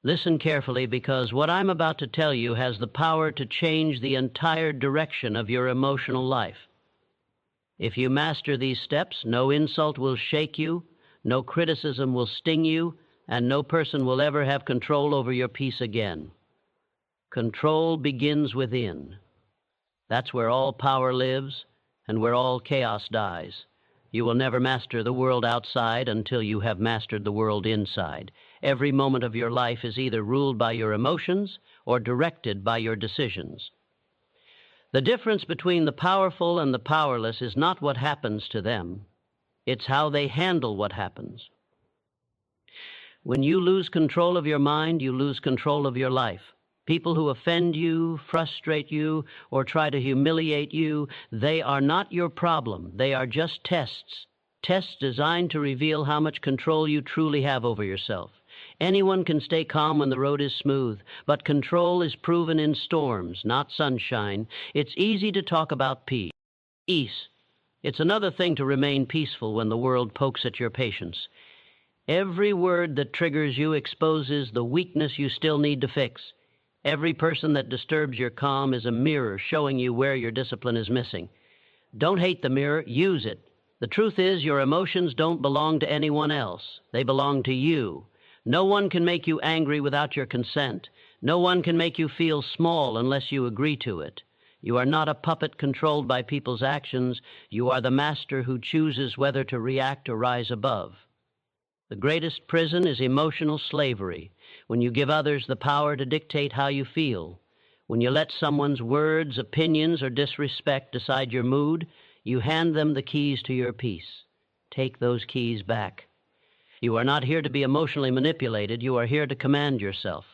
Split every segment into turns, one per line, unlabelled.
Listen carefully, because what I'm about to tell you has the power to change the entire direction of your emotional life. If you master these steps, no insult will shake you, no criticism will sting you, and no person will ever have control over your peace again. Control begins within. That's where all power lives and where all chaos dies. You will never master the world outside until you have mastered the world inside. Every moment of your life is either ruled by your emotions or directed by your decisions. The difference between the powerful and the powerless is not what happens to them. It's how they handle what happens. When you lose control of your mind, you lose control of your life. People who offend you, frustrate you, or try to humiliate you, they are not your problem. They are just tests. Tests designed to reveal how much control you truly have over yourself. Anyone can stay calm when the road is smooth, but control is proven in storms, not sunshine. It's easy to talk about peace. It's another thing to remain peaceful when the world pokes at your patience. Every word that triggers you exposes the weakness you still need to fix. Every person that disturbs your calm is a mirror showing you where your discipline is missing. Don't hate the mirror, use it. The truth is, your emotions don't belong to anyone else. They belong to you. No one can make you angry without your consent. No one can make you feel small unless you agree to it. You are not a puppet controlled by people's actions. You are the master who chooses whether to react or rise above. The greatest prison is emotional slavery, when you give others the power to dictate how you feel. When you let someone's words, opinions, or disrespect decide your mood, you hand them the keys to your peace. Take those keys back. You are not here to be emotionally manipulated. You are here to command yourself.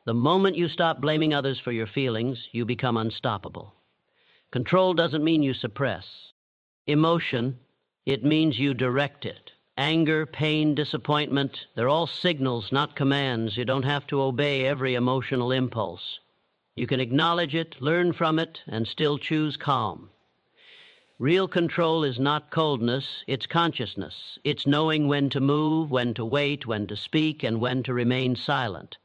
The moment you stop blaming others for your feelings, you become unstoppable. Control doesn't mean you suppress emotion. It means you direct it. Anger, pain, disappointment, they're all signals, not commands. You don't have to obey every emotional impulse. You can acknowledge it, learn from it, and still choose calm. Real control is not coldness, it's consciousness. It's knowing when to move, when to wait, when to speak, and when to remain silent.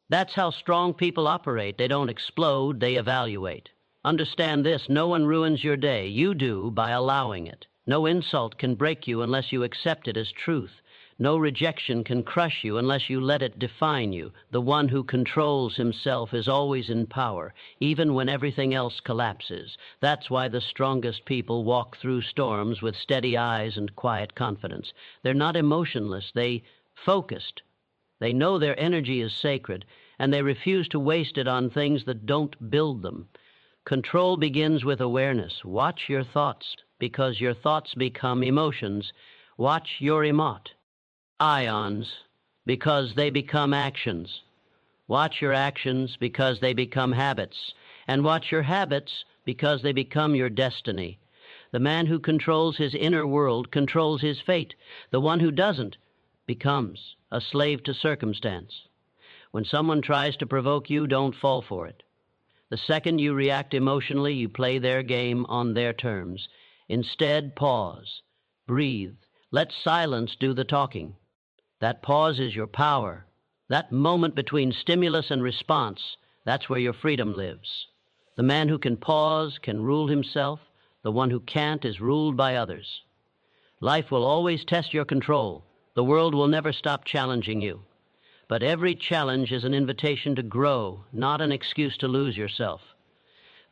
That's how strong people operate. They don't explode, they evaluate. Understand this, no one ruins your day. You do by allowing it. No insult can break you unless you accept it as truth. No rejection can crush you unless you let it define you. The one who controls himself is always in power, even when everything else collapses. That's why the strongest people walk through storms with steady eyes and quiet confidence. They're not emotionless, they're focused. They know their energy is sacred, and they refuse to waste it on things that don't build them. Control begins with awareness. Watch your thoughts, because your thoughts become emotions. Watch your ions, because they become actions. Watch your actions, because they become habits. And watch your habits, because they become your destiny. The man who controls his inner world controls his fate. The one who doesn't becomes a slave to circumstance. When someone tries to provoke you, don't fall for it. The second you react emotionally, you play their game on their terms. Instead, pause, breathe, let silence do the talking. That pause is your power. That moment between stimulus and response, that's where your freedom lives. The man who can pause can rule himself. The one who can't is ruled by others. Life will always test your control. The world will never stop challenging you. But every challenge is an invitation to grow, not an excuse to lose yourself.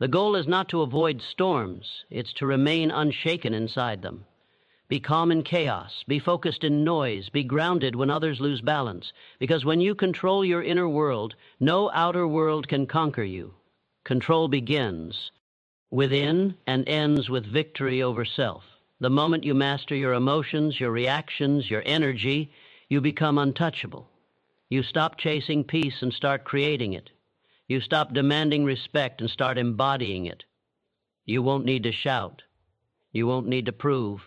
The goal is not to avoid storms, it's to remain unshaken inside them. Be calm in chaos, be focused in noise, be grounded when others lose balance, because when you control your inner world, no outer world can conquer you. Control begins within and ends with victory over self. The moment you master your emotions, your reactions, your energy, you become untouchable. You stop chasing peace and start creating it. You stop demanding respect and start embodying it. You won't need to shout. You won't need to prove.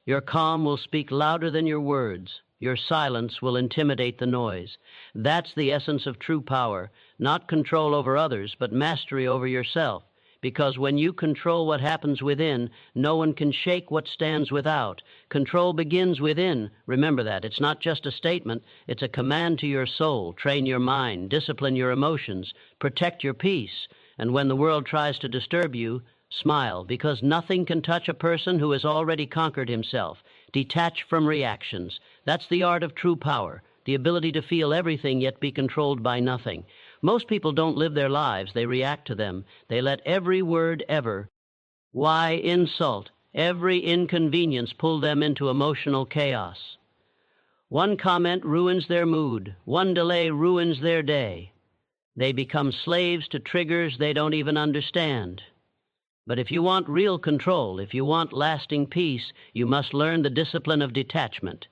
Your calm will speak louder than your words. Your silence will intimidate the noise. That's the essence of true power, not control over others, but mastery over yourself. because when you control what happens within, no one can shake what stands without. Control begins within. Remember that. It's not just a statement. It's a command to your soul. Train your mind, discipline your emotions, protect your peace. And when the world tries to disturb you, smile, because nothing can touch a person who has already conquered himself. Detach from reactions. That's the art of true power, the ability to feel everything yet be controlled by nothing. Most people don't live their lives, they react to them. They let every word ever, why insult, every inconvenience pull them into emotional chaos. One comment ruins their mood. One delay ruins their day. They become slaves to triggers they don't even understand. But if you want real control, if you want lasting peace, you must learn the discipline of detachment.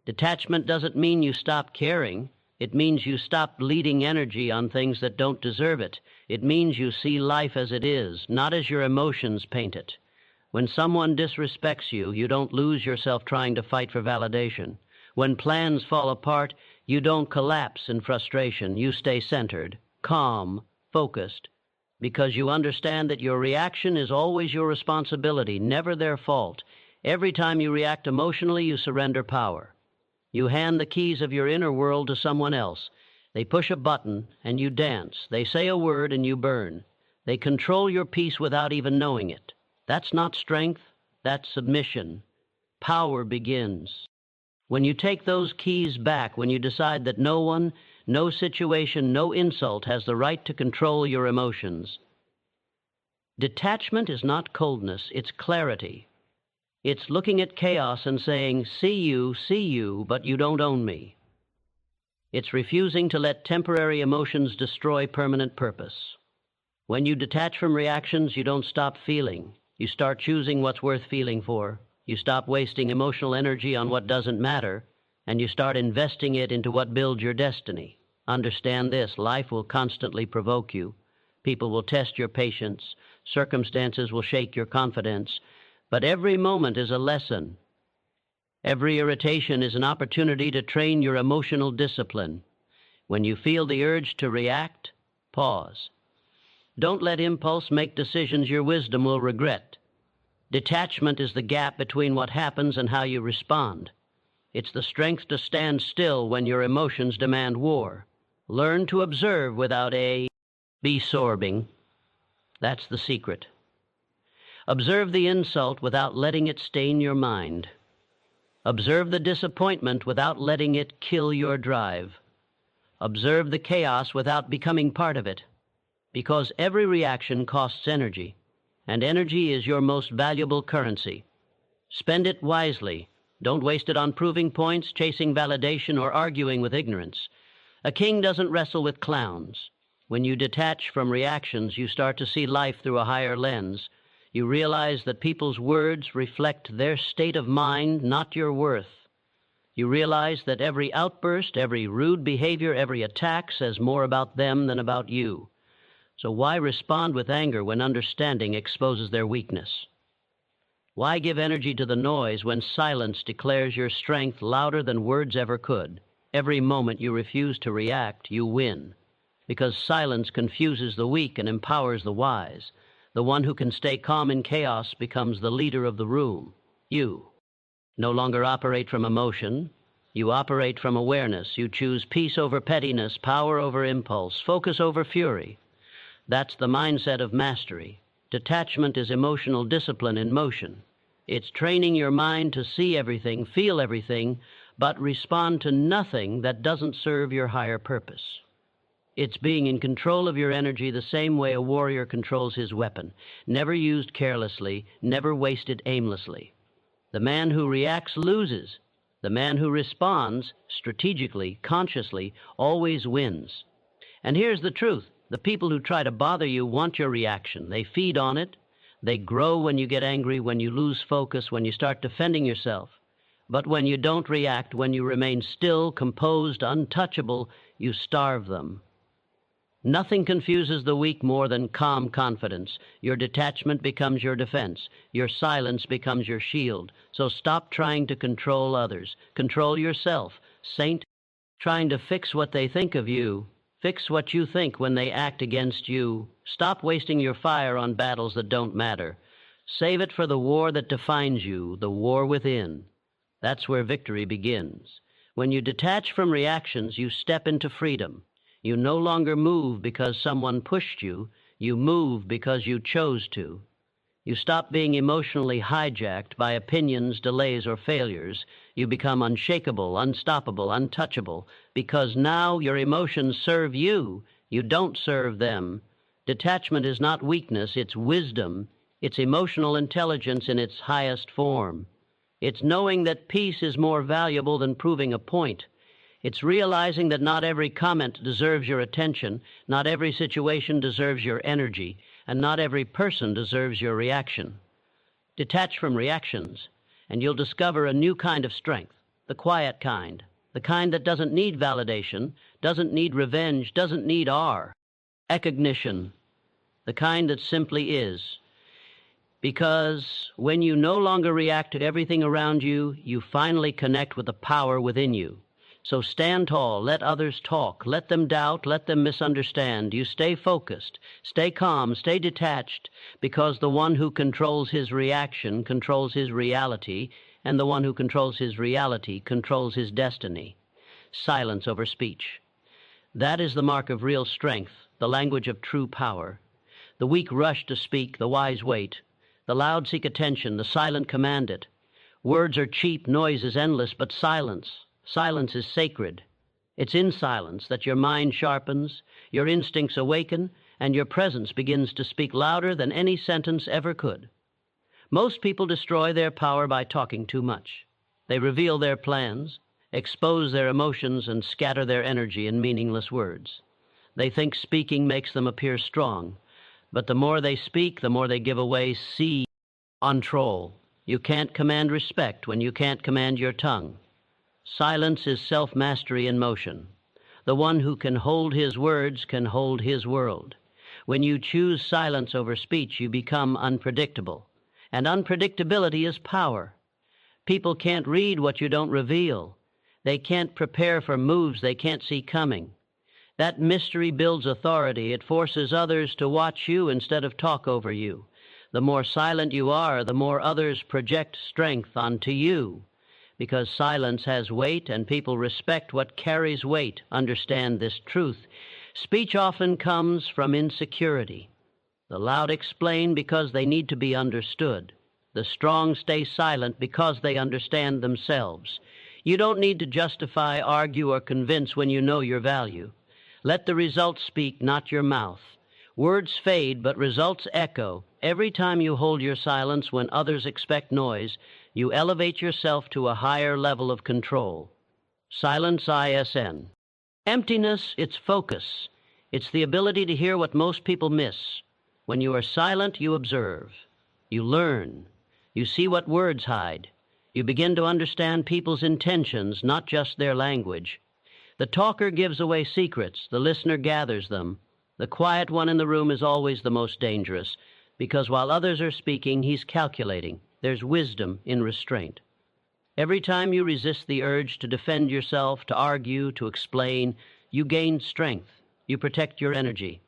Detachment doesn't mean you stop caring. It means you stop bleeding energy on things that don't deserve it. It means you see life as it is, not as your emotions paint it. When someone disrespects you, you don't lose yourself trying to fight for validation. When plans fall apart, you don't collapse in frustration. You stay centered, calm, focused, because you understand that your reaction is always your responsibility, never their fault. Every time you react emotionally, you surrender power. You hand the keys of your inner world to someone else. They push a button and you dance. They say a word and you burn. They control your peace without even knowing it. That's not strength, that's submission. Power begins. When you take those keys back, when you decide that no one, no situation, no insult has the right to control your emotions. Detachment is not coldness, it's clarity. It's looking at chaos and saying, see you, but you don't own me. It's refusing to let temporary emotions destroy permanent purpose. When you detach from reactions, you don't stop feeling. You start choosing what's worth feeling for. You stop wasting emotional energy on what doesn't matter, and you start investing it into what builds your destiny. Understand this, life will constantly provoke you. People will test your patience. Circumstances will shake your confidence. But every moment is a lesson. Every irritation is an opportunity to train your emotional discipline. When you feel the urge to react, pause. Don't let impulse make decisions your wisdom will regret. Detachment is the gap between what happens and how you respond. It's the strength to stand still when your emotions demand war. Learn to observe without absorbing. That's the secret. Observe the insult without letting it stain your mind. Observe the disappointment without letting it kill your drive. Observe the chaos without becoming part of it, because every reaction costs energy, and energy is your most valuable currency. Spend it wisely. Don't waste it on proving points, chasing validation, or arguing with ignorance. A king doesn't wrestle with clowns. When you detach from reactions, you start to see life through a higher lens. You realize that people's words reflect their state of mind, not your worth. You realize that every outburst, every rude behavior, every attack says more about them than about you. So why respond with anger when understanding exposes their weakness? Why give energy to the noise when silence declares your strength louder than words ever could? Every moment you refuse to react, you win, because silence confuses the weak and empowers the wise. The one who can stay calm in chaos becomes the leader of the room. You no longer operate from emotion. You operate from awareness. You choose peace over pettiness, power over impulse, focus over fury. That's the mindset of mastery. Detachment is emotional discipline in motion. It's training your mind to see everything, feel everything, but respond to nothing that doesn't serve your higher purpose. It's being in control of your energy the same way a warrior controls his weapon, never used carelessly, never wasted aimlessly. The man who reacts loses. The man who responds strategically, consciously, always wins. And here's the truth. The people who try to bother you want your reaction. They feed on it. They grow when you get angry, when you lose focus, when you start defending yourself. But when you don't react, when you remain still, composed, untouchable, you starve them. Nothing confuses the weak more than calm confidence. Your detachment becomes your defense. Your silence becomes your shield. So stop trying to control others. Control yourself. Saint, trying to fix what they think of you. Fix what you think when they act against you. Stop wasting your fire on battles that don't matter. Save it for the war that defines you, the war within. That's where victory begins. When you detach from reactions, you step into freedom. You no longer move because someone pushed you. You move because you chose to. You stop being emotionally hijacked by opinions, delays, or failures. You become unshakable, unstoppable, untouchable, because now your emotions serve you. You don't serve them. Detachment is not weakness, it's wisdom. It's emotional intelligence in its highest form. It's knowing that peace is more valuable than proving a point. It's realizing that not every comment deserves your attention, not every situation deserves your energy, and not every person deserves your reaction. Detach from reactions, and you'll discover a new kind of strength, the quiet kind, the kind that doesn't need validation, doesn't need revenge, doesn't need recognition, the kind that simply is. Because when you no longer react to everything around you, you finally connect with the power within you. So stand tall, let others talk, let them doubt, let them misunderstand. You stay focused, stay calm, stay detached, because the one who controls his reaction controls his reality, and the one who controls his reality controls his destiny. Silence over speech. That is the mark of real strength, the language of true power. The weak rush to speak, the wise wait. The loud seek attention, the silent command it. Words are cheap, noise is endless, but silence is sacred. It's in silence that your mind sharpens, your instincts awaken, and your presence begins to speak louder than any sentence ever could. Most people destroy their power by talking too much. They reveal their plans, expose their emotions, and scatter their energy in meaningless words. They think speaking makes them appear strong, but the more they speak, the more they give away control. You can't command respect when you can't command your tongue. Silence is self-mastery in motion. The one who can hold his words can hold his world. When you choose silence over speech, you become unpredictable. And unpredictability is power. People can't read what you don't reveal. They can't prepare for moves they can't see coming. That mystery builds authority. It forces others to watch you instead of talk over you. The more silent you are, the more others project strength onto you. Because silence has weight and people respect what carries weight. Understand this truth. Speech often comes from insecurity. The loud explain because they need to be understood. The strong stay silent because they understand themselves. You don't need to justify, argue, or convince when you know your value. Let the results speak, not your mouth. Words fade, but results echo. Every time you hold your silence when others expect noise, you elevate yourself to a higher level of control. Silence ISN. Emptiness, it's focus. It's the ability to hear what most people miss. When you are silent, you observe. You learn. You see what words hide. You begin to understand people's intentions, not just their language. The talker gives away secrets. The listener gathers them. The quiet one in the room is always the most dangerous, because while others are speaking, he's calculating. There's wisdom in restraint. Every time you resist the urge to defend yourself, to argue, to explain, you gain strength. You protect your energy.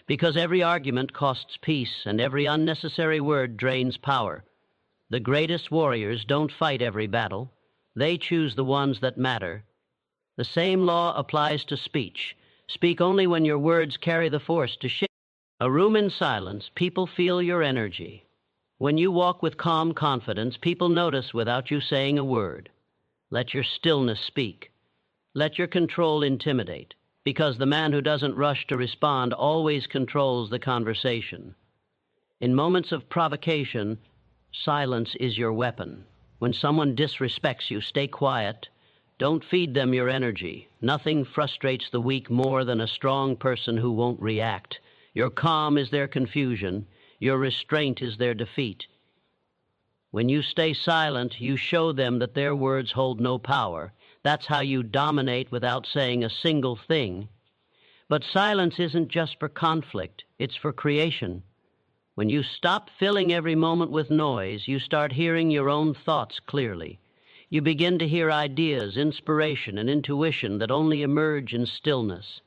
Because every argument costs peace, and every unnecessary word drains power. The greatest warriors don't fight every battle. They choose the ones that matter. The same law applies to speech. Speak only when your words carry the force to shift. A room in silence, people feel your energy. When you walk with calm confidence, people notice without you saying a word. Let your stillness speak. Let your control intimidate, because the man who doesn't rush to respond always controls the conversation. In moments of provocation, silence is your weapon. When someone disrespects you, stay quiet. Don't feed them your energy. Nothing frustrates the weak more than a strong person who won't react. Your calm is their confusion. Your restraint is their defeat. When you stay silent, you show them that their words hold no power. That's how you dominate without saying a single thing. But silence isn't just for conflict. It's for creation. When you stop filling every moment with noise, you start hearing your own thoughts clearly. You begin to hear ideas, inspiration, and intuition that only emerge in stillness.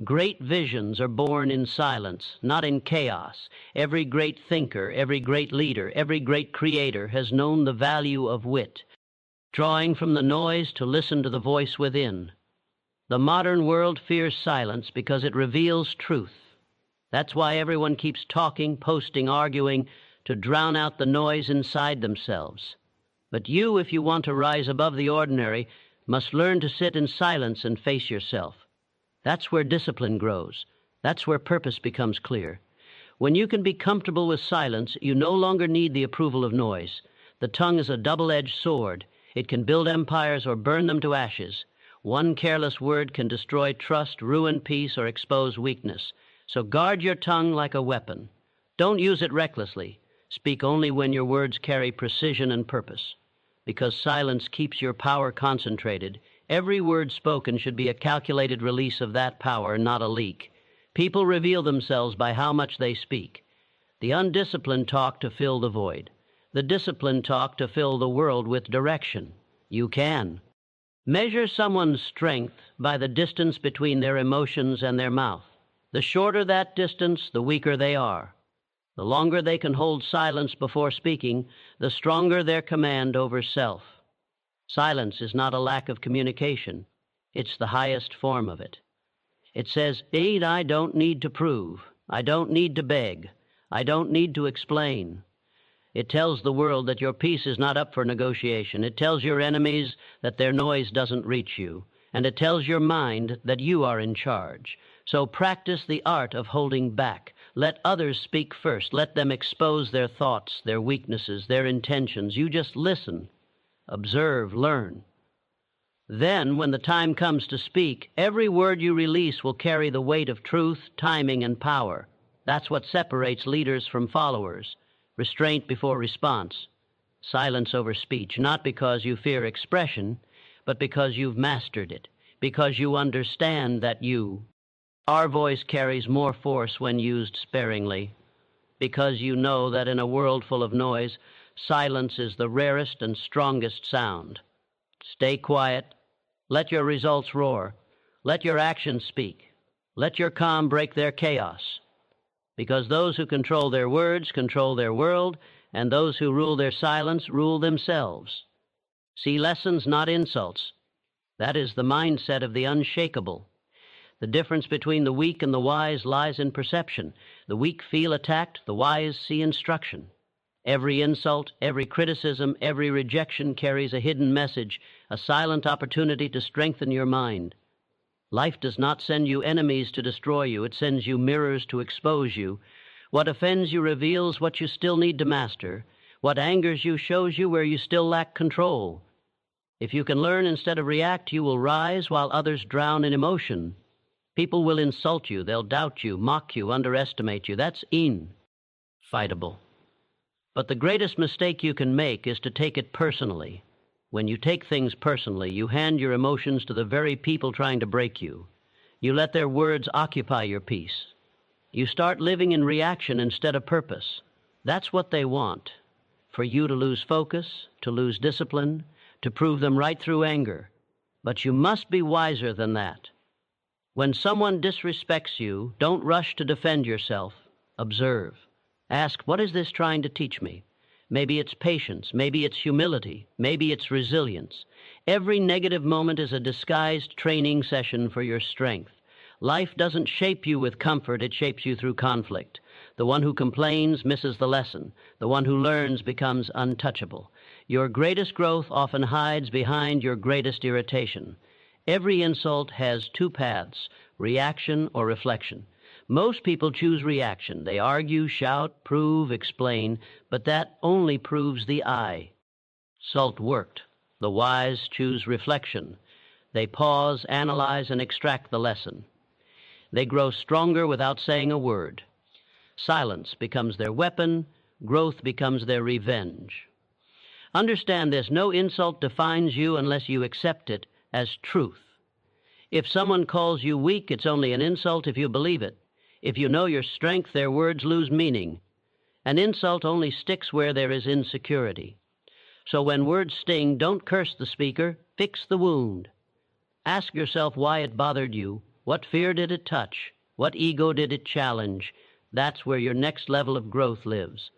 Great visions are born in silence, not in chaos. Every great thinker, every great leader, every great creator has known the value of wit, drawing from the noise to listen to the voice within. The modern world fears silence because it reveals truth. That's why everyone keeps talking, posting, arguing, to drown out the noise inside themselves. But you, if you want to rise above the ordinary, must learn to sit in silence and face yourself. That's where discipline grows. That's where purpose becomes clear. When you can be comfortable with silence, you no longer need the approval of noise. The tongue is a double-edged sword. It can build empires or burn them to ashes. One careless word can destroy trust, ruin peace, or expose weakness. So guard your tongue like a weapon. Don't use it recklessly. Speak only when your words carry precision and purpose. Because silence keeps your power concentrated, every word spoken should be a calculated release of that power, not a leak. People reveal themselves by how much they speak. The undisciplined talk to fill the void. The disciplined talk to fill the world with direction. You can. Measure someone's strength by the distance between their emotions and their mouth. The shorter that distance, the weaker they are. The longer they can hold silence before speaking, the stronger their command over self. Silence is not a lack of communication. It's the highest form of it. It says, "Indeed, I don't need to prove. I don't need to beg. I don't need to explain." It tells the world that your peace is not up for negotiation. It tells your enemies that their noise doesn't reach you. And it tells your mind that you are in charge. So practice the art of holding back. Let others speak first. Let them expose their thoughts, their weaknesses, their intentions. You just listen, observe, learn. Then, when the time comes to speak, every word you release will carry the weight of truth, timing, and power. That's what separates leaders from followers. Restraint before response. Silence over speech, not because you fear expression, but because you've mastered it, because you understand that our voice carries more force when used sparingly, because you know that in a world full of noise, silence is the rarest and strongest sound. Stay quiet. Let your results roar. Let your actions speak. Let your calm break their chaos. Because those who control their words control their world, and those who rule their silence rule themselves. See lessons, not insults. That is the mindset of the unshakable. The difference between the weak and the wise lies in perception. The weak feel attacked, the wise see instruction. Every insult, every criticism, every rejection carries a hidden message, a silent opportunity to strengthen your mind. Life does not send you enemies to destroy you. It sends you mirrors to expose you. What offends you reveals what you still need to master. What angers you shows you where you still lack control. If you can learn instead of react, you will rise while others drown in emotion. People will insult you, they'll doubt you, mock you, underestimate you. That's fightable. But the greatest mistake you can make is to take it personally. When you take things personally, you hand your emotions to the very people trying to break you. You let their words occupy your peace. You start living in reaction instead of purpose. That's what they want, for you to lose focus, to lose discipline, to prove them right through anger. But you must be wiser than that. When someone disrespects you, don't rush to defend yourself. Observe. Ask, what is this trying to teach me? Maybe it's patience, maybe it's humility, maybe it's resilience. Every negative moment is a disguised training session for your strength. Life doesn't shape you with comfort, it shapes you through conflict. The one who complains misses the lesson. The one who learns becomes untouchable. Your greatest growth often hides behind your greatest irritation. Every insult has two paths, reaction or reflection. Most people choose reaction. They argue, shout, prove, explain, but that only proves the I. Salt worked. The wise choose reflection. They pause, analyze, and extract the lesson. They grow stronger without saying a word. Silence becomes their weapon. Growth becomes their revenge. Understand this, no insult defines you unless you accept it as truth. If someone calls you weak, it's only an insult if you believe it. If you know your strength, their words lose meaning. An insult only sticks where there is insecurity. So when words sting, don't curse the speaker, fix the wound. Ask yourself why it bothered you. What fear did it touch? What ego did it challenge? That's where your next level of growth lives.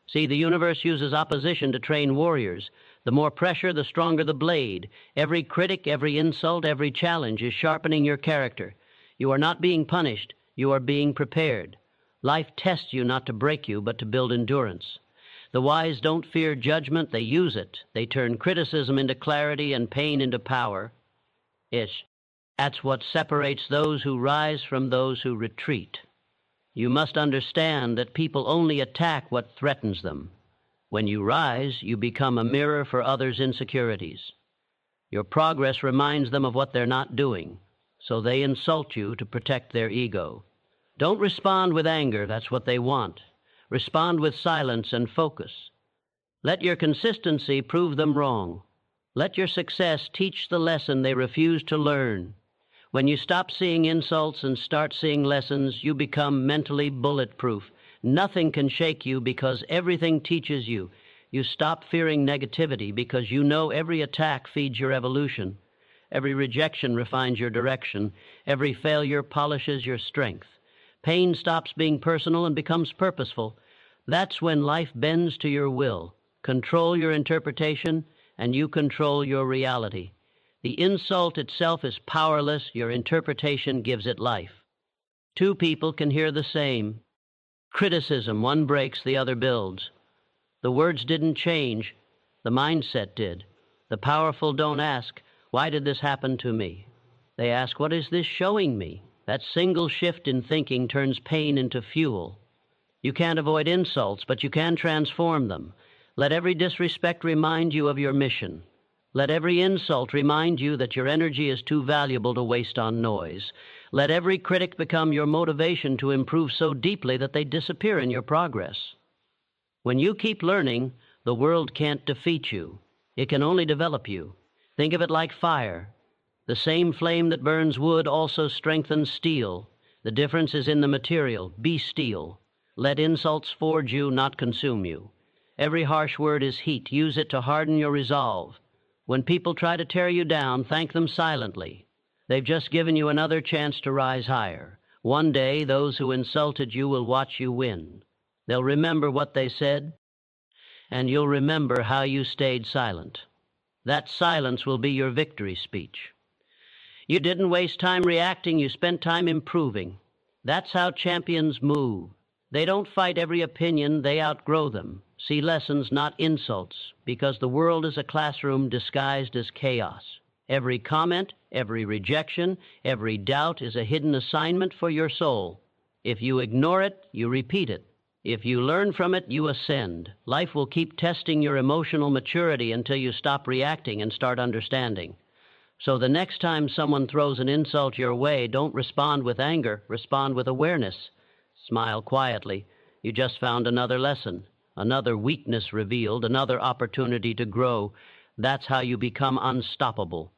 See, the universe uses opposition to train warriors. The more pressure, the stronger the blade. Every critic, every insult, every challenge is sharpening your character. You are not being punished. You are being prepared. Life tests you not to break you, but to build endurance. The wise don't fear judgment, they use it. They turn criticism into clarity and pain into power. That's what separates those who rise from those who retreat. You must understand that people only attack what threatens them. When you rise, you become a mirror for others' insecurities. Your progress reminds them of what they're not doing, so they insult you to protect their ego. Don't respond with anger, that's what they want. Respond with silence and focus. Let your consistency prove them wrong. Let your success teach the lesson they refuse to learn. When you stop seeing insults and start seeing lessons, you become mentally bulletproof. Nothing can shake you because everything teaches you. You stop fearing negativity because you know every attack feeds your evolution. Every rejection refines your direction. Every failure polishes your strength. Pain stops being personal and becomes purposeful. That's when life bends to your will. Control your interpretation, and you control your reality. The insult itself is powerless. Your interpretation gives it life. Two people can hear the same. Criticism, one breaks, the other builds. The words didn't change. The mindset did. The powerful don't ask, why did this happen to me? They ask, what is this showing me? That single shift in thinking turns pain into fuel. You can't avoid insults, but you can transform them. Let every disrespect remind you of your mission. Let every insult remind you that your energy is too valuable to waste on noise. Let every critic become your motivation to improve so deeply that they disappear in your progress. When you keep learning, the world can't defeat you. It can only develop you. Think of it like fire. The same flame that burns wood also strengthens steel. The difference is in the material. Be steel. Let insults forge you, not consume you. Every harsh word is heat. Use it to harden your resolve. When people try to tear you down, thank them silently. They've just given you another chance to rise higher. One day, those who insulted you will watch you win. They'll remember what they said, and you'll remember how you stayed silent. That silence will be your victory speech. You didn't waste time reacting, you spent time improving. That's how champions move. They don't fight every opinion, they outgrow them. See lessons, not insults, because the world is a classroom disguised as chaos. Every comment, every rejection, every doubt is a hidden assignment for your soul. If you ignore it, you repeat it. If you learn from it, you ascend. Life will keep testing your emotional maturity until you stop reacting and start understanding. So the next time someone throws an insult your way, don't respond with anger, respond with awareness. Smile quietly. You just found another lesson. Another weakness revealed, another opportunity to grow. That's how you become unstoppable.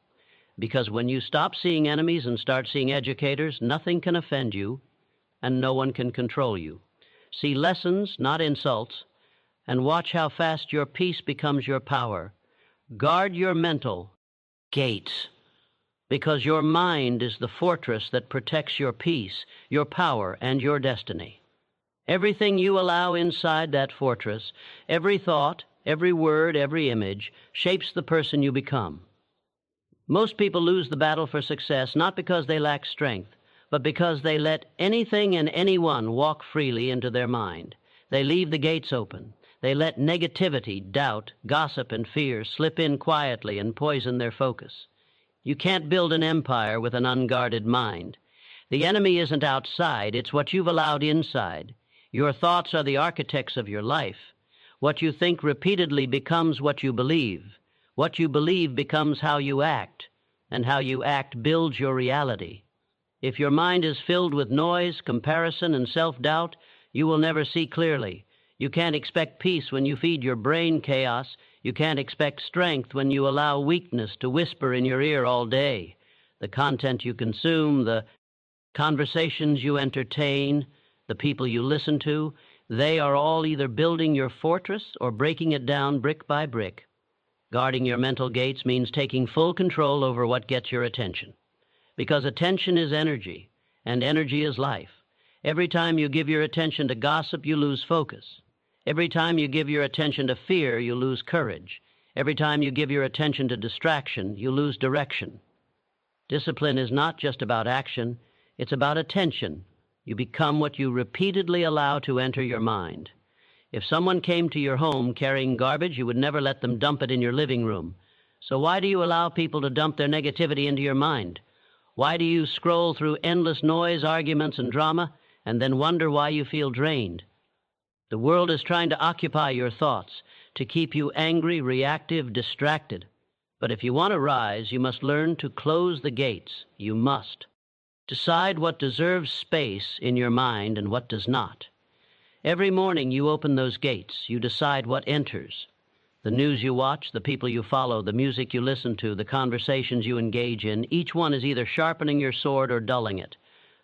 Because when you stop seeing enemies and start seeing educators, nothing can offend you, and no one can control you. See lessons, not insults, and watch how fast your peace becomes your power. Guard your mental gates, because your mind is the fortress that protects your peace, your power, and your destiny. Everything you allow inside that fortress, every thought, every word, every image, shapes the person you become. Most people lose the battle for success not because they lack strength, but because they let anything and anyone walk freely into their mind. They leave the gates open. They let negativity, doubt, gossip, and fear slip in quietly and poison their focus. You can't build an empire with an unguarded mind. The enemy isn't outside, it's what you've allowed inside. Your thoughts are the architects of your life. What you think repeatedly becomes what you believe. What you believe becomes how you act, and how you act builds your reality. If your mind is filled with noise, comparison, and self-doubt, you will never see clearly. You can't expect peace when you feed your brain chaos. You can't expect strength when you allow weakness to whisper in your ear all day. The content you consume, the conversations you entertain, the people you listen to, they are all either building your fortress or breaking it down brick by brick. Guarding your mental gates means taking full control over what gets your attention. Because attention is energy, and energy is life. Every time you give your attention to gossip, you lose focus. Every time you give your attention to fear, you lose courage. Every time you give your attention to distraction, you lose direction. Discipline is not just about action, it's about attention. You become what you repeatedly allow to enter your mind. If someone came to your home carrying garbage, you would never let them dump it in your living room. So why do you allow people to dump their negativity into your mind? Why do you scroll through endless noise, arguments, and drama, and then wonder why you feel drained? The world is trying to occupy your thoughts, to keep you angry, reactive, distracted. But if you want to rise, you must learn to close the gates. You must. Decide what deserves space in your mind and what does not. Every morning you open those gates. You decide what enters. The news you watch, the people you follow, the music you listen to, the conversations you engage in, each one is either sharpening your sword or dulling it.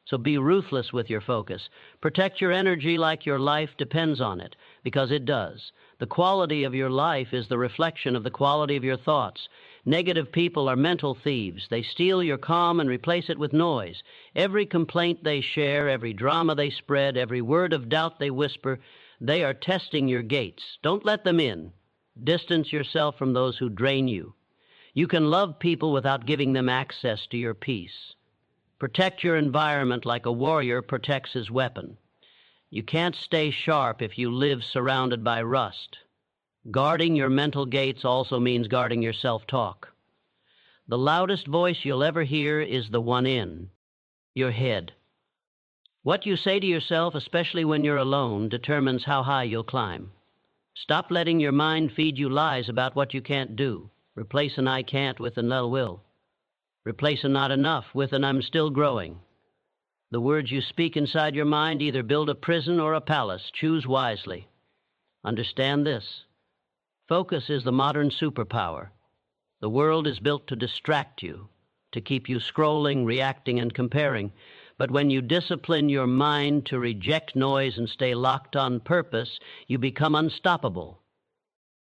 So be ruthless with your focus. Protect your energy like your life depends on it, because it does. The quality of your life is the reflection of the quality of your thoughts. Negative people are mental thieves. They steal your calm and replace it with noise. Every complaint they share, every drama they spread, every word of doubt they whisper, they are testing your gates. Don't let them in. Distance yourself from those who drain you. You can love people without giving them access to your peace. Protect your environment like a warrior protects his weapon. You can't stay sharp if you live surrounded by rust. Guarding your mental gates also means guarding your self-talk. The loudest voice you'll ever hear is the one in your head. What you say to yourself, especially when you're alone, determines how high you'll climb. Stop letting your mind feed you lies about what you can't do. Replace an I can't with an I will. Replace a not enough with an I'm still growing. The words you speak inside your mind either build a prison or a palace. Choose wisely. Understand this. Focus is the modern superpower. The world is built to distract you, to keep you scrolling, reacting, and comparing. But when you discipline your mind to reject noise and stay locked on purpose, you become unstoppable.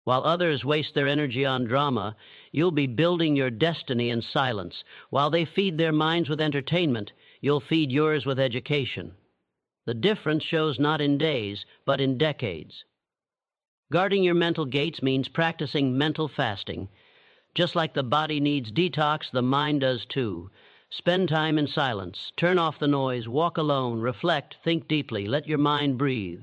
While others waste their energy on drama, you'll be building your destiny in silence. While they feed their minds with entertainment, you'll feed yours with education. The difference shows not in days, but in decades. Guarding your mental gates means practicing mental fasting. Just like the body needs detox, the mind does too. Spend time in silence. Turn off the noise. Walk alone. Reflect. Think deeply. Let your mind breathe.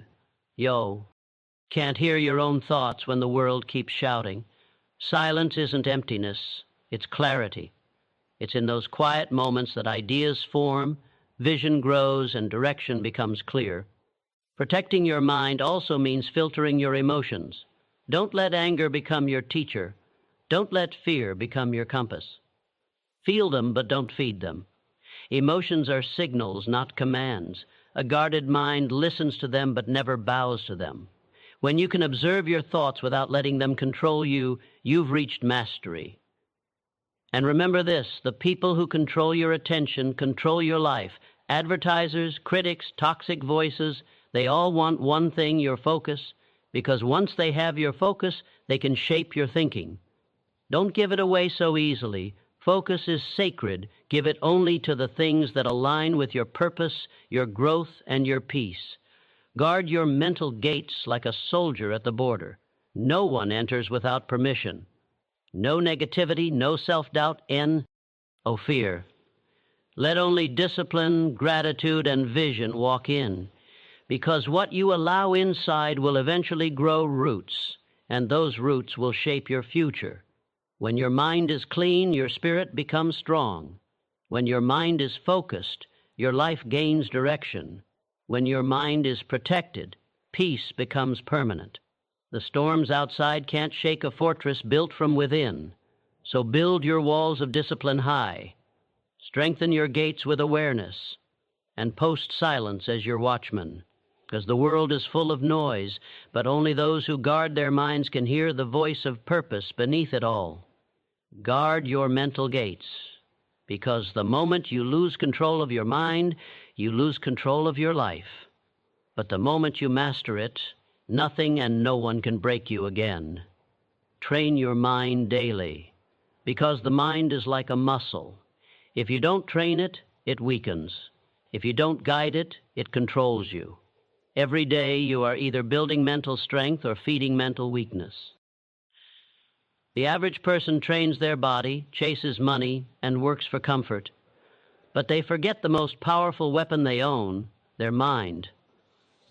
Can't hear your own thoughts when the world keeps shouting. Silence isn't emptiness. It's clarity. It's in those quiet moments that ideas form, vision grows, and direction becomes clear. Protecting your mind also means filtering your emotions. Don't let anger become your teacher. Don't let fear become your compass. Feel them, but don't feed them. Emotions are signals, not commands. A guarded mind listens to them, but never bows to them. When you can observe your thoughts without letting them control you, you've reached mastery. And remember this, the people who control your attention control your life. Advertisers, critics, toxic voices, they all want one thing, your focus, because once they have your focus, they can shape your thinking. Don't give it away so easily. Focus is sacred. Give it only to the things that align with your purpose, your growth, and your peace. Guard your mental gates like a soldier at the border. No one enters without permission. No negativity, no self-doubt, fear. Let only discipline, gratitude, and vision walk in, because what you allow inside will eventually grow roots, and those roots will shape your future. When your mind is clean, your spirit becomes strong. When your mind is focused, your life gains direction. When your mind is protected, peace becomes permanent. The storms outside can't shake a fortress built from within. So build your walls of discipline high. Strengthen your gates with awareness, and post silence as your watchman, because the world is full of noise, but only those who guard their minds can hear the voice of purpose beneath it all. Guard your mental gates, because the moment you lose control of your mind, you lose control of your life. But the moment you master it, nothing and no one can break you again. Train your mind daily, because the mind is like a muscle. If you don't train it, it weakens. If you don't guide it, it controls you. Every day you are either building mental strength or feeding mental weakness. The average person trains their body, chases money, and works for comfort. But they forget the most powerful weapon they own, their mind.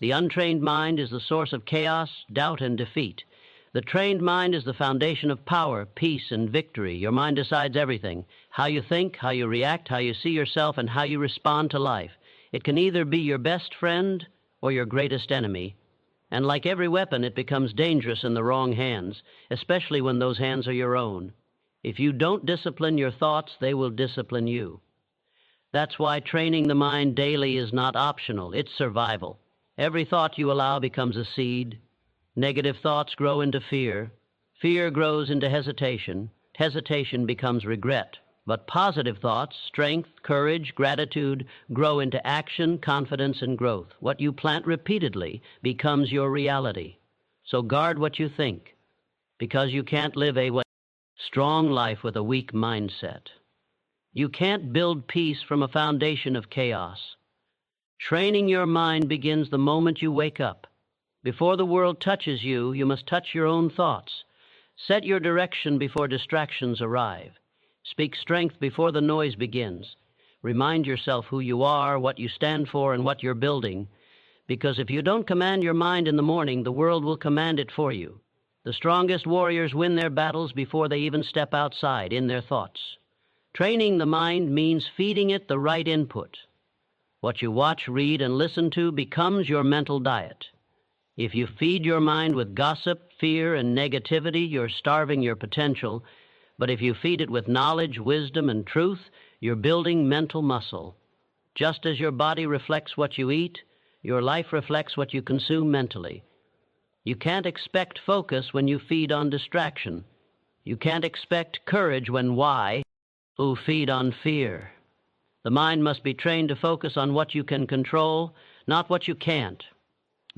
The untrained mind is the source of chaos, doubt, and defeat. The trained mind is the foundation of power, peace, and victory. Your mind decides everything: how you think, how you react, how you see yourself, and how you respond to life. It can either be your best friend or your greatest enemy. And like every weapon, it becomes dangerous in the wrong hands, especially when those hands are your own. If you don't discipline your thoughts, they will discipline you. That's why training the mind daily is not optional, it's survival. Every thought you allow becomes a seed. Negative thoughts grow into fear. Fear grows into hesitation. Hesitation becomes regret. But positive thoughts, strength, courage, gratitude, grow into action, confidence, and growth. What you plant repeatedly becomes your reality. So guard what you think, because you can't live a strong life with a weak mindset. You can't build peace from a foundation of chaos. Training your mind begins the moment you wake up. Before the world touches you, you must touch your own thoughts. Set your direction before distractions arrive. Speak strength before the noise begins. Remind yourself who you are, what you stand for, and what you're building. Because if you don't command your mind in the morning, the world will command it for you. The strongest warriors win their battles before they even step outside, in their thoughts. Training the mind means feeding it the right input. What you watch, read, and listen to becomes your mental diet. If you feed your mind with gossip, fear, and negativity, you're starving your potential. But if you feed it with knowledge, wisdom, and truth, you're building mental muscle. Just as your body reflects what you eat, your life reflects what you consume mentally. You can't expect focus when you feed on distraction. You can't expect courage when who feed on fear. The mind must be trained to focus on what you can control, not what you can't.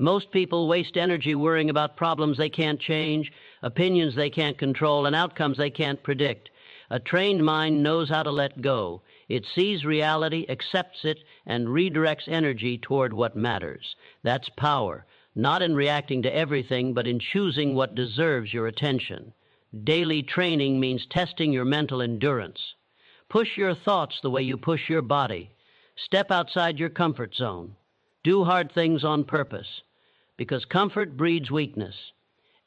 Most people waste energy worrying about problems they can't change, opinions they can't control, and outcomes they can't predict. A trained mind knows how to let go. It sees reality, accepts it, and redirects energy toward what matters. That's power, not in reacting to everything, but in choosing what deserves your attention. Daily training means testing your mental endurance. Push your thoughts the way you push your body. Step outside your comfort zone. Do hard things on purpose, because comfort breeds weakness.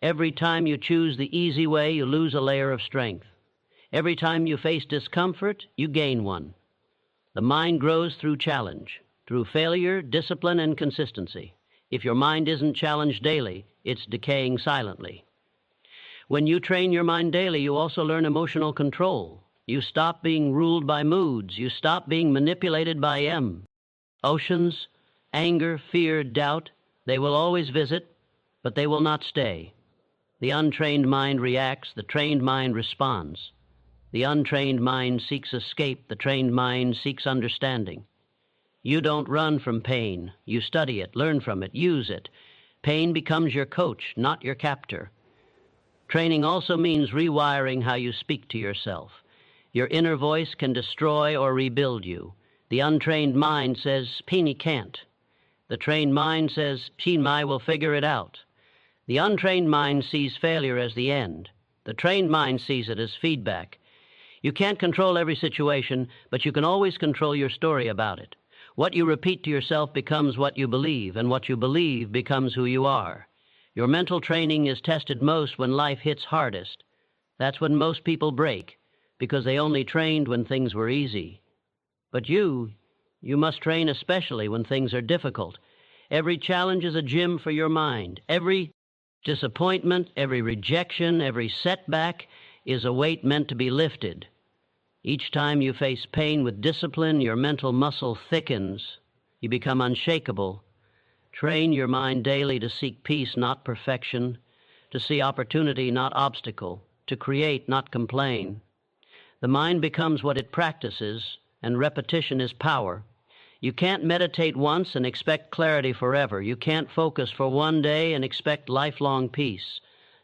Every time you choose the easy way, you lose a layer of strength. Every time you face discomfort, you gain one. The mind grows through challenge, through failure, discipline, and consistency. If your mind isn't challenged daily, it's decaying silently. When you train your mind daily, you also learn emotional control. You stop being ruled by moods. You stop being manipulated by emotions, anger, fear, doubt. They will always visit, but they will not stay. The untrained mind reacts, the trained mind responds. The untrained mind seeks escape, the trained mind seeks understanding. You don't run from pain. You study it, learn from it, use it. Pain becomes your coach, not your captor. Training also means rewiring how you speak to yourself. Your inner voice can destroy or rebuild you. The untrained mind says, "Peeny can't." The trained mind says, "Mai will figure it out." The untrained mind sees failure as the end. The trained mind sees it as feedback. You can't control every situation, but you can always control your story about it. What you repeat to yourself becomes what you believe, and what you believe becomes who you are. Your mental training is tested most when life hits hardest. That's when most people break, because they only trained when things were easy. But you must train especially when things are difficult. Every challenge is a gym for your mind. Every disappointment, every rejection, every setback is a weight meant to be lifted. Each time you face pain with discipline, your mental muscle thickens. You become unshakable. Train your mind daily to seek peace, not perfection, to see opportunity, not obstacle, to create, not complain. The mind becomes what it practices, and repetition is power. You can't meditate once and expect clarity forever. You can't focus for one day and expect lifelong peace.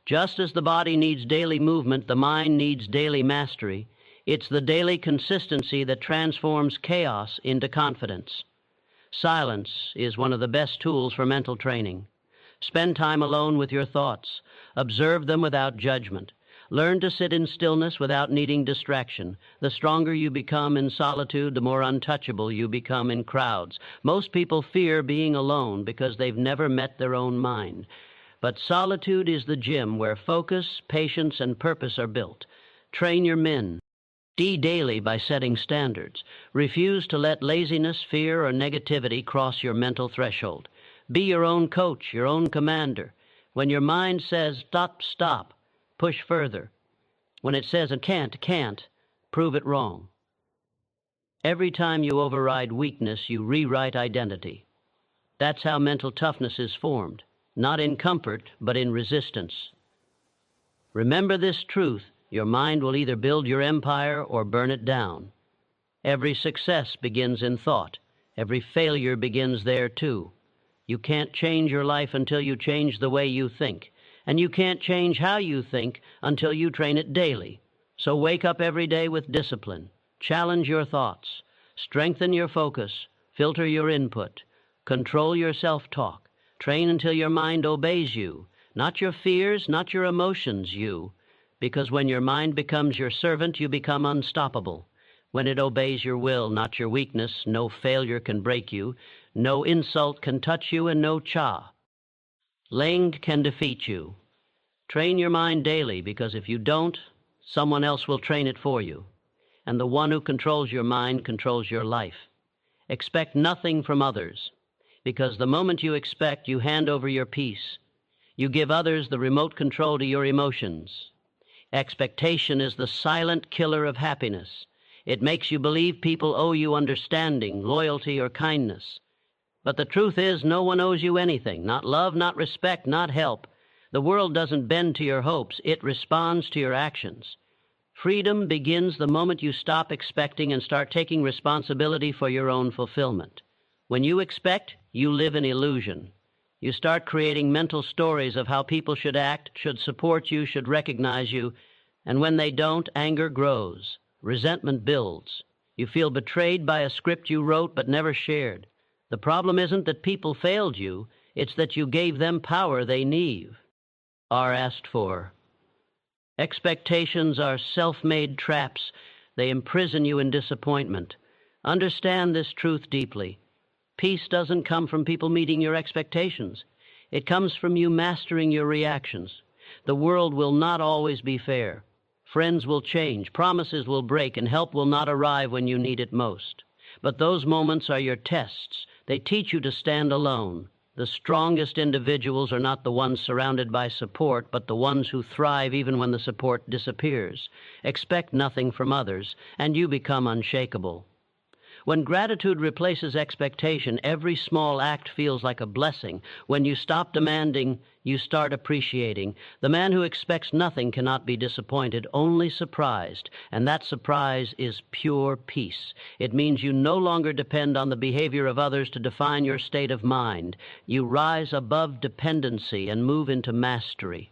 Just as the body needs daily movement, the mind needs daily mastery. It's the daily consistency that transforms chaos into confidence. Silence is one of the best tools for mental training. Spend time alone with your thoughts. Observe them without judgment. Learn to sit in stillness without needing distraction. The stronger you become in solitude, the more untouchable you become in crowds. Most people fear being alone because they've never met their own mind. But solitude is the gym where focus, patience, and purpose are built. Train your men. Daily by setting standards. Refuse to let laziness, fear, or negativity cross your mental threshold. Be your own coach, your own commander. When your mind says, stop, push further. When it says, can't, prove it wrong. Every time you override weakness, you rewrite identity. That's how mental toughness is formed, not in comfort, but in resistance. Remember this truth: your mind will either build your empire or burn it down. Every success begins in thought. Every failure begins there too. You can't change your life until you change the way you think. And you can't change how you think until you train it daily. So wake up every day with discipline. Challenge your thoughts. Strengthen your focus. Filter your input. Control your self-talk. Train until your mind obeys you. Not your fears, not your emotions, you. Because when your mind becomes your servant, you become unstoppable. When it obeys your will, not your weakness, no failure can break you. No insult can touch you, and no ling can defeat you. Train your mind daily, because if you don't, someone else will train it for you. And the one who controls your mind controls your life. Expect nothing from others, because the moment you expect, you hand over your peace. You give others the remote control to your emotions. Expectation is the silent killer of happiness. It makes you believe people owe you understanding, loyalty, or kindness. But the truth is, no one owes you anything, not love, not respect, not help. The world doesn't bend to your hopes, it responds to your actions. Freedom begins the moment you stop expecting and start taking responsibility for your own fulfillment. When you expect, you live in illusion. You start creating mental stories of how people should act, should support you, should recognize you, and when they don't, anger grows, resentment builds. You feel betrayed by a script you wrote but never shared. The problem isn't that people failed you, it's that you gave them power they need, are asked for. Expectations are self-made traps. They imprison you in disappointment. Understand this truth deeply. Peace doesn't come from people meeting your expectations. It comes from you mastering your reactions. The world will not always be fair. Friends will change, promises will break, and help will not arrive when you need it most. But those moments are your tests. They teach you to stand alone. The strongest individuals are not the ones surrounded by support, but the ones who thrive even when the support disappears. Expect nothing from others, and you become unshakable. When gratitude replaces expectation, every small act feels like a blessing. When you stop demanding, you start appreciating. The man who expects nothing cannot be disappointed, only surprised. And that surprise is pure peace. It means you no longer depend on the behavior of others to define your state of mind. You rise above dependency and move into mastery.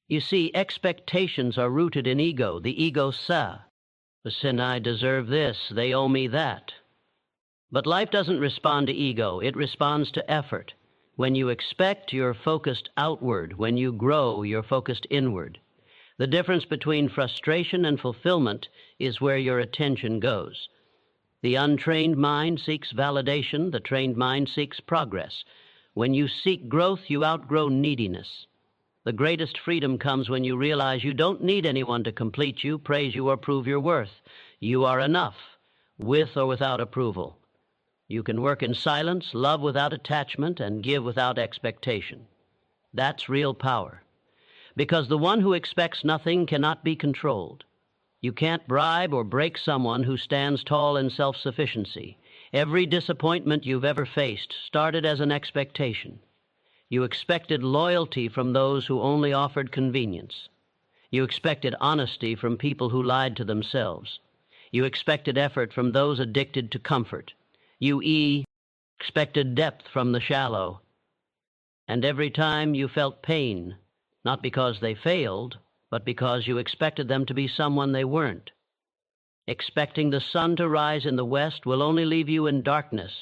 You see, expectations are rooted in ego, the ego sa. Sin, I deserve this, they owe me that. But life doesn't respond to ego, it responds to effort. When you expect, you're focused outward. When you grow, you're focused inward. The difference between frustration and fulfillment is where your attention goes. The untrained mind seeks validation, the trained mind seeks progress. When you seek growth, you outgrow neediness. The greatest freedom comes when you realize you don't need anyone to complete you, praise you, or prove your worth. You are enough, with or without approval. You can work in silence, love without attachment, and give without expectation. That's real power. Because the one who expects nothing cannot be controlled. You can't bribe or break someone who stands tall in self-sufficiency. Every disappointment you've ever faced started as an expectation. You expected loyalty from those who only offered convenience. You expected honesty from people who lied to themselves. You expected effort from those addicted to comfort. You expected depth from the shallow. And every time you felt pain, not because they failed, but because you expected them to be someone they weren't. Expecting the sun to rise in the west will only leave you in darkness.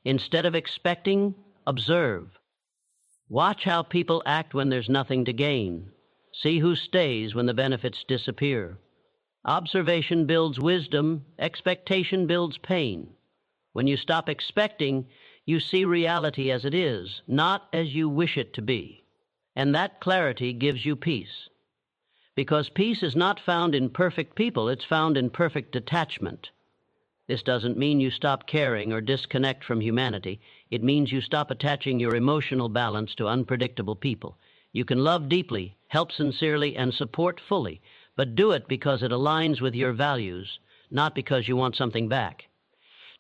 Instead of expecting, observe. Watch how people act when there's nothing to gain. See who stays when the benefits disappear. Observation builds wisdom, expectation builds pain. When you stop expecting, you see reality as it is, not as you wish it to be. And that clarity gives you peace. Because peace is not found in perfect people, it's found in perfect detachment. This doesn't mean you stop caring or disconnect from humanity. It means you stop attaching your emotional balance to unpredictable people. You can love deeply, help sincerely, and support fully, but do it because it aligns with your values, not because you want something back.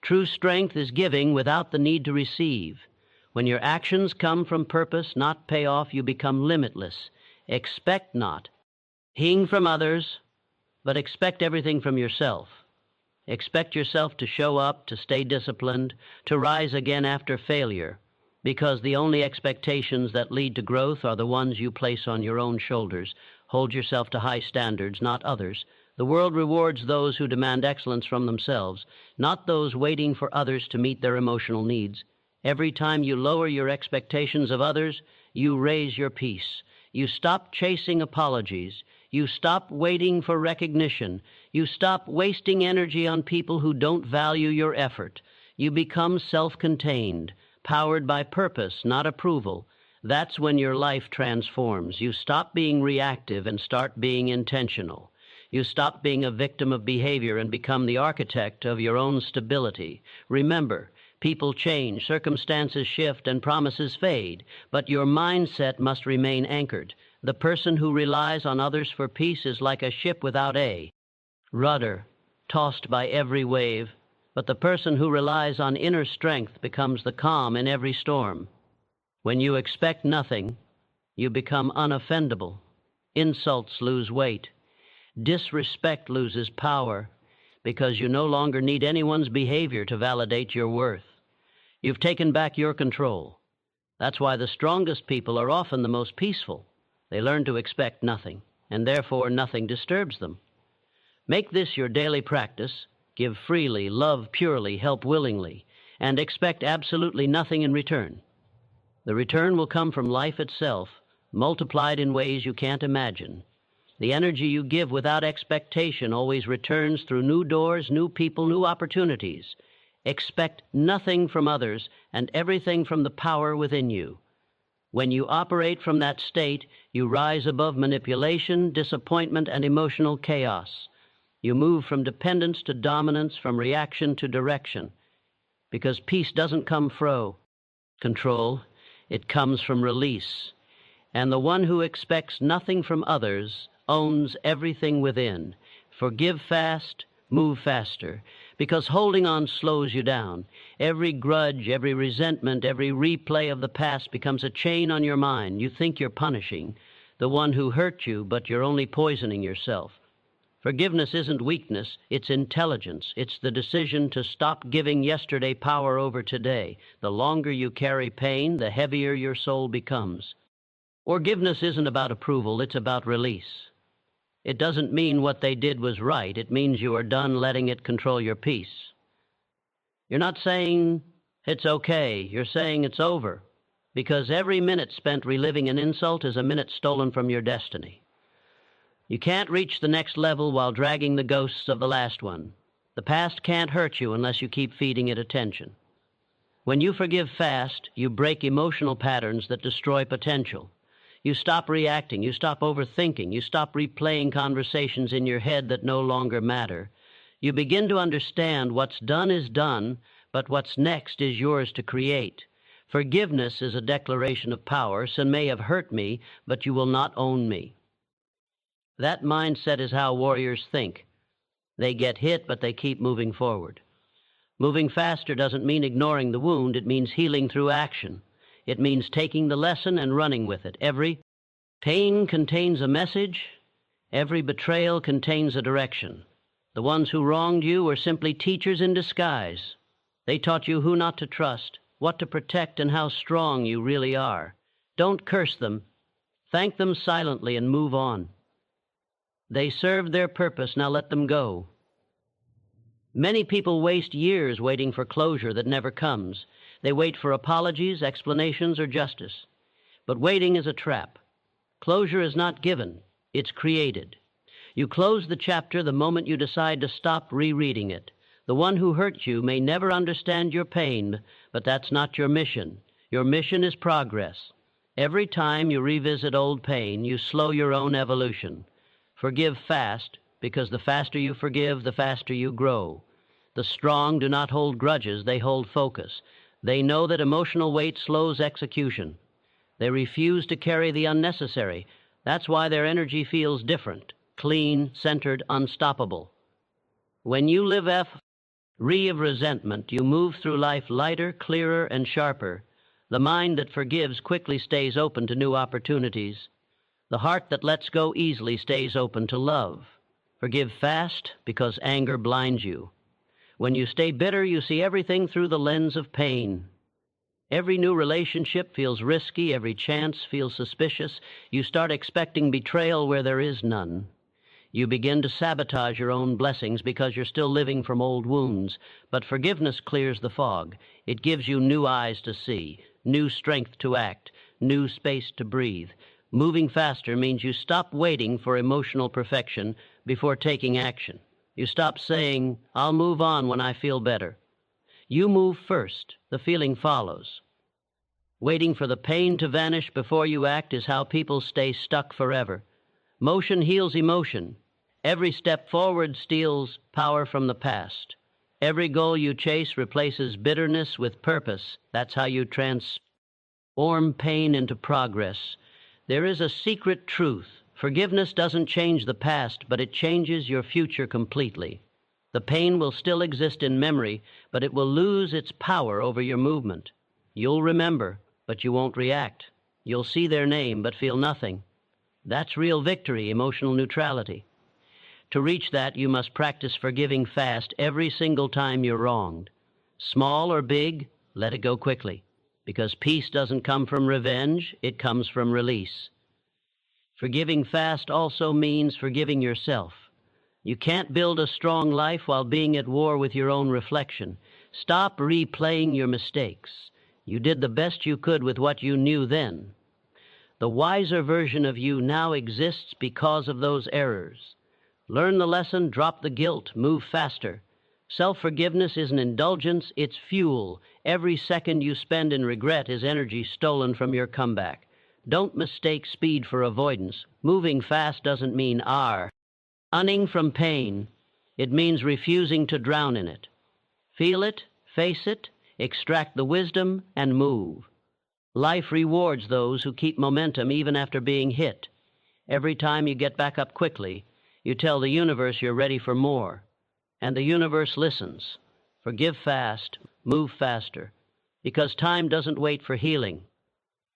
True strength is giving without the need to receive. When your actions come from purpose, not payoff, you become limitless. Expect not. Heing from others, but expect everything from yourself. Expect yourself to show up, to stay disciplined, to rise again after failure, because the only expectations that lead to growth are the ones you place on your own shoulders. Hold yourself to high standards, not others. The world rewards those who demand excellence from themselves, not those waiting for others to meet their emotional needs. Every time you lower your expectations of others, you raise your peace. You stop chasing apologies. You stop waiting for recognition. You stop wasting energy on people who don't value your effort. You become self-contained, powered by purpose, not approval. That's when your life transforms. You stop being reactive and start being intentional. You stop being a victim of behavior and become the architect of your own stability. Remember, people change, circumstances shift, and promises fade, but your mindset must remain anchored. The person who relies on others for peace is like a ship without a rudder, tossed by every wave, but the person who relies on inner strength becomes the calm in every storm. When you expect nothing, you become unoffendable. Insults lose weight. Disrespect loses power, because you no longer need anyone's behavior to validate your worth. You've taken back your control. That's why the strongest people are often the most peaceful. They learn to expect nothing, and therefore nothing disturbs them. Make this your daily practice. Give freely, love purely, help willingly, and expect absolutely nothing in return. The return will come from life itself, multiplied in ways you can't imagine. The energy you give without expectation always returns through new doors, new people, new opportunities. Expect nothing from others and everything from the power within you. When you operate from that state, you rise above manipulation, disappointment, and emotional chaos. You move from dependence to dominance, from reaction to direction. Because peace doesn't come from control, it comes from release. And the one who expects nothing from others owns everything within. Forgive fast, move faster, because holding on slows you down. Every grudge, every resentment, every replay of the past becomes a chain on your mind. You think you're punishing the one who hurt you, but you're only poisoning yourself. Forgiveness isn't weakness, it's intelligence. It's the decision to stop giving yesterday power over today. The longer you carry pain, the heavier your soul becomes. Forgiveness isn't about approval, it's about release. It doesn't mean what they did was right. It means you are done letting it control your peace. You're not saying it's okay. You're saying it's over. Because every minute spent reliving an insult is a minute stolen from your destiny. You can't reach the next level while dragging the ghosts of the last one. The past can't hurt you unless you keep feeding it attention. When you forgive fast, you break emotional patterns that destroy potential. You stop reacting, you stop overthinking, you stop replaying conversations in your head that no longer matter. You begin to understand what's done is done, but what's next is yours to create. Forgiveness is a declaration of power. Sin may have hurt me, but you will not own me. That mindset is how warriors think. They get hit, but they keep moving forward. Moving faster doesn't mean ignoring the wound. It means healing through action. It means taking the lesson and running with it. Every pain contains a message. Every betrayal contains a direction. The ones who wronged you were simply teachers in disguise. They taught you who not to trust, what to protect, and how strong you really are. Don't curse them. Thank them silently and move on. They served their purpose, now let them go. Many people waste years waiting for closure that never comes. They wait for apologies, explanations, or justice. But waiting is a trap. Closure is not given, it's created. You close the chapter the moment you decide to stop rereading it. The one who hurt you may never understand your pain, but that's not your mission. Your mission is progress. Every time you revisit old pain, you slow your own evolution. Forgive fast, because the faster you forgive, the faster you grow. The strong do not hold grudges, they hold focus. They know that emotional weight slows execution. They refuse to carry the unnecessary. That's why their energy feels different, clean, centered, unstoppable. When you live free of resentment, you move through life lighter, clearer, and sharper. The mind that forgives quickly stays open to new opportunities. The heart that lets go easily stays open to love. Forgive fast, because anger blinds you. When you stay bitter, you see everything through the lens of pain. Every new relationship feels risky, every chance feels suspicious. You start expecting betrayal where there is none. You begin to sabotage your own blessings because you're still living from old wounds. But forgiveness clears the fog. It gives you new eyes to see, new strength to act, new space to breathe. Moving faster means you stop waiting for emotional perfection before taking action. You stop saying, "I'll move on when I feel better." You move first. The feeling follows. Waiting for the pain to vanish before you act is how people stay stuck forever. Motion heals emotion. Every step forward steals power from the past. Every goal you chase replaces bitterness with purpose. That's how you transform pain into progress. There is a secret truth. Forgiveness doesn't change the past, but it changes your future completely. The pain will still exist in memory, but it will lose its power over your movement. You'll remember, but you won't react. You'll see their name, but feel nothing. That's real victory, emotional neutrality. To reach that, you must practice forgiving fast every single time you're wronged. Small or big, let it go quickly, because peace doesn't come from revenge, it comes from release. Forgiving fast also means forgiving yourself. You can't build a strong life while being at war with your own reflection. Stop replaying your mistakes. You did the best you could with what you knew then. The wiser version of you now exists because of those errors. Learn the lesson, drop the guilt, move faster. Self-forgiveness isn't indulgence, it's fuel. Every second you spend in regret is energy stolen from your comeback. Don't mistake speed for avoidance. Moving fast doesn't mean running from pain. It means refusing to drown in it. Feel it, face it, extract the wisdom, and move. Life rewards those who keep momentum even after being hit. Every time you get back up quickly, you tell the universe you're ready for more. And the universe listens. Forgive fast, move faster, because time doesn't wait for healing.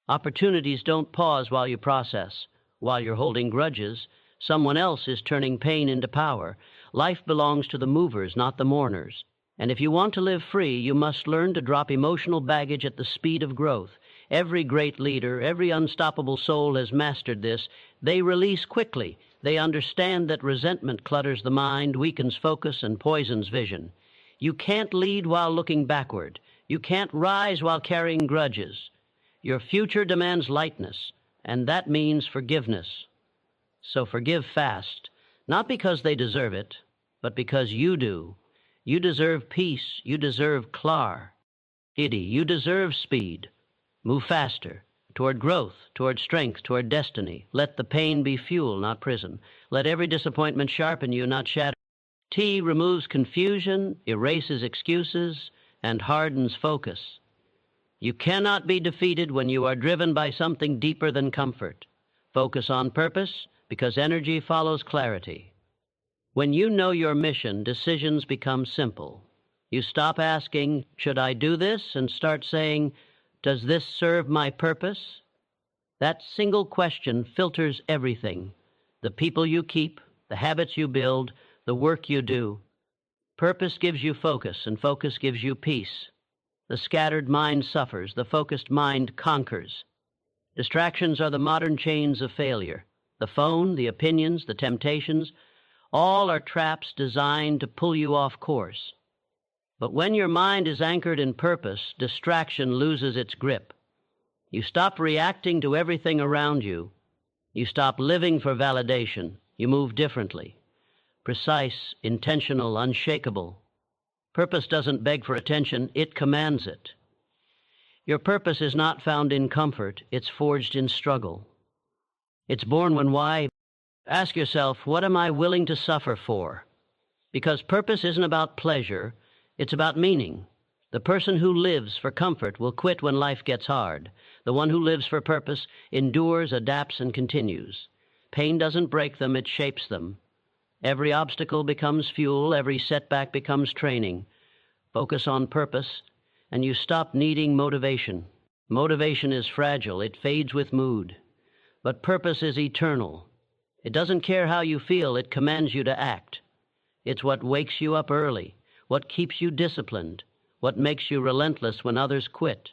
Opportunities don't pause while you process. While you're holding grudges, someone else is turning pain into power. Life belongs to the movers, not the mourners. And if you want to live free, you must learn to drop emotional baggage at the speed of growth. Every great leader, every unstoppable soul has mastered this. They release quickly. They understand that resentment clutters the mind, weakens focus, and poisons vision. You can't lead while looking backward. You can't rise while carrying grudges. Your future demands lightness, and that means forgiveness. So forgive fast, not because they deserve it, but because you do. You deserve peace. You deserve clarity. You deserve speed. Move faster, toward growth, toward strength, toward destiny. Let the pain be fuel, not prison. Let every disappointment sharpen you, not shatter. T removes confusion, erases excuses, and hardens focus. You cannot be defeated when you are driven by something deeper than comfort. Focus on purpose, because energy follows clarity. When you know your mission, decisions become simple. You stop asking, "Should I do this?" and start saying, "Does this serve my purpose?" That single question filters everything. The people you keep, the habits you build, the work you do. Purpose gives you focus, and focus gives you peace. The scattered mind suffers, the focused mind conquers. Distractions are the modern chains of failure. the phone, the opinions, the temptations, all are traps designed to pull you off course. But when your mind is anchored in purpose, distraction loses its grip. You stop reacting to everything around you. You stop living for validation. You move differently. Precise, intentional, unshakable. Purpose doesn't beg for attention, it commands it. Your purpose is not found in comfort, it's forged in struggle. It's born when why? Ask yourself, what am I willing to suffer for? Because purpose isn't about pleasure, it's about meaning. The person who lives for comfort will quit when life gets hard. The one who lives for purpose endures, adapts, and continues. Pain doesn't break them, it shapes them. Every obstacle becomes fuel, every setback becomes training. Focus on purpose, and you stop needing motivation. Motivation is fragile, it fades with mood. But purpose is eternal. It doesn't care how you feel, it commands you to act. It's what wakes you up early, what keeps you disciplined, what makes you relentless when others quit.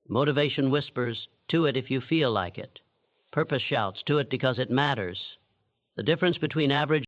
Motivation whispers, "Do it if you feel like it." Purpose shouts, "Do it because it matters." The difference between average